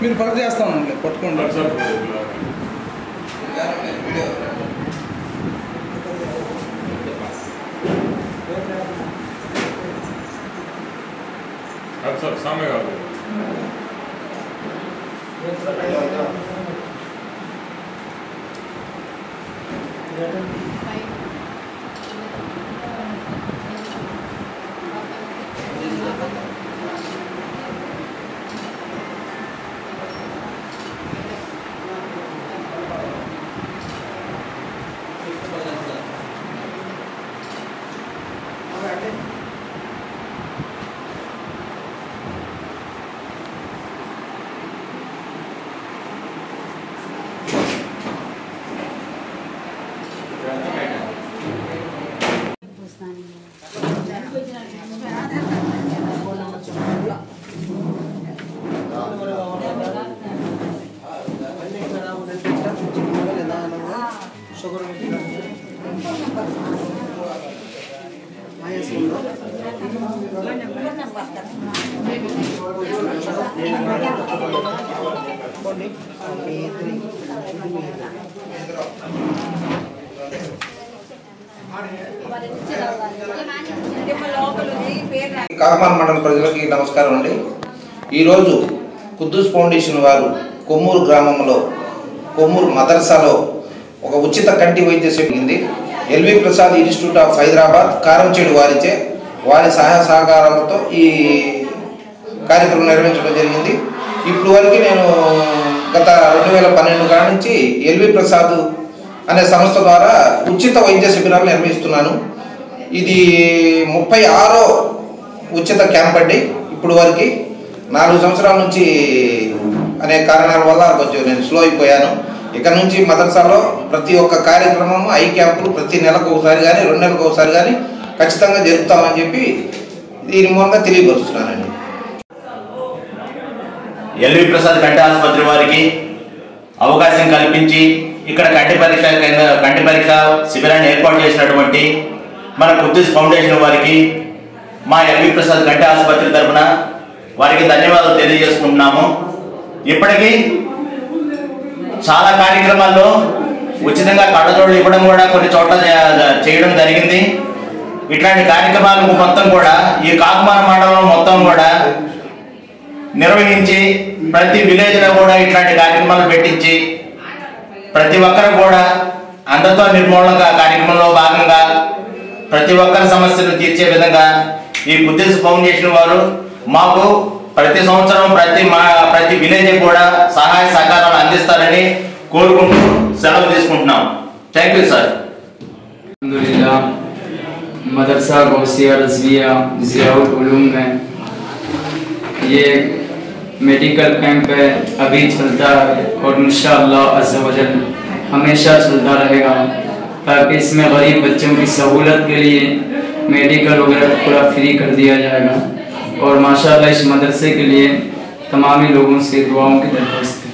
మీరు పని చేస్తామండి పట్టుకోండి సార్ సామే కాదు కాకమాన మండల ప్రజలకి నమస్కారం అండి. ఈరోజు కుద్దూస్ ఫౌండేషన్ వారు కొమ్మూరు గ్రామంలో కొమ్మూరు మదర్సాలో ఒక ఉచిత కంటి వైద్య జరిగింది. LV Prasad institute of Hyderabad Karamchedu వారిచే వారి సహాయ సహకారాలతో ఈ కార్యక్రమం నిర్వహించడం జరిగింది. ఇప్పుడు వరకు నేను గత 2012 కాడ నుంచి ఎల్వి ప్రసాద్ అనే సంస్థ ద్వారా ఉచిత వైద్య శిబిరాలు నిర్వహిస్తున్నాను. ఇది 36వ ఉచిత క్యాంప్ అండి. ఇప్పుడు వరకు 4 సంవత్సరాల నుంచి అనేక కారణాల వల్ల కొంచెం నేను స్లో అయిపోయాను. ఇక్కడ నుంచి మదర్సాలో ప్రతి ఒక్క కార్యక్రమము ఐ క్యాంపులు ప్రతి నెలకు ఒకసారి కానీ 2 నెలలకు ఒకసారి కానీ ఖచ్చితంగా జరుపుతామని చెప్పి దీని మూలంగా తెలియపరుస్తున్నానండి. ఎల్వి ప్రసాద్ కంటి ఆసుపత్రి వారికి అవకాశం కల్పించి ఇక్కడ కంటి పరీక్ష శిబిరాన్ని ఏర్పాటు చేసినటువంటి మన కుద్దూస్ ఫౌండేషన్ వారికి మా ఎల్వి ప్రసాద్ కంటి ఆసుపత్రి తరఫున వారికి ధన్యవాదాలు తెలియజేసుకుంటున్నాము. ఇప్పటికీ చాలా కార్యక్రమాల్లో ఉచితంగా కళ్ళజోళ్ళు ఇవ్వడం కూడా కొన్ని చోట్ల చేయడం జరిగింది. ఇట్లాంటి కార్యక్రమాలకు మొత్తం కూడా ఈ కాకమాన మండలం మొత్తం కూడా నిర్వహించి ప్రతి విలేజ్లో కూడా ఇట్లాంటి కార్యక్రమాలు పెట్టించి ప్రతి ఒక్కరు కూడా అంధత్వ నిర్మూలన కార్యక్రమంలో భాగంగా ప్రతి ఒక్కరి సమస్యలు తీర్చే విధంగా ఈ కుద్దూస్ ఫౌండేషన్ వారు మాకు ప్రతి సంవత్సరం ప్రతి విలేజ్ కూడా సహాయ సహకారాలు అందిస్తారని కోరుకుంటూ సెలవు తీసుకుంటున్నాం. Thank you sir. अल्हम्दुलिल्लाह मदरसा गौसिया रज़विया ज़ियाउल उलूम में ये मेडिकल कैंप है, अभी चलता है और इंशाअल्लाह अज़्ज़ा वजल हमेशा चलता रहेगा, ताकि इसमें गरीब बच्चों की सहूलत के लिए मेडिकल वगैरह पूरा फ्री कर दिया जाएगा। और माशाअल्लाह इस मदरसे के लिए तमामी लोगों से दुआओं की दरख्वास्त